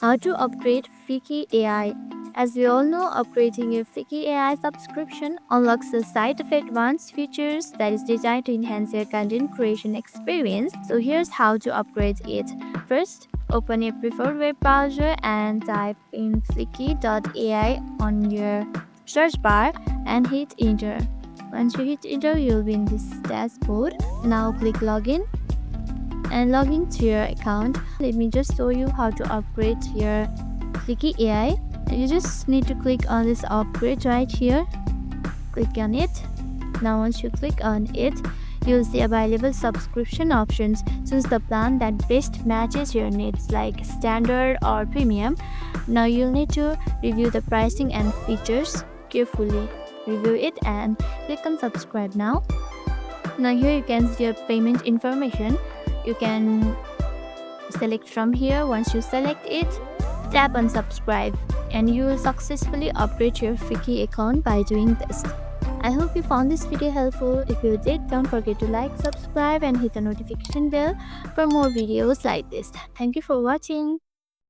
How to upgrade Fliki AI. As we all know, upgrading your Fliki AI subscription unlocks the site of advanced features that is designed to enhance your content creation experience. So here's how to upgrade it. First, open your preferred web browser and type in Fliki.ai on your search bar and hit enter. Once you hit enter, you'll be in this dashboard. Now click login and log into your account. Let me just show you how to upgrade your Fliki AI. You just need to click on this upgrade right here. Click on it. Now once you click on it, you'll see available subscription options. Choose the plan that best matches your needs, like standard or premium. Now you'll need to review the pricing and features carefully. Review it and click on subscribe now. Now here you can see your payment information. You can select from here. Once you select it, tap on subscribe and you will successfully upgrade your Fliki account by doing this. I hope you found this video helpful. If you did, don't forget to like, subscribe and hit the notification bell for more videos like this. Thank you for watching.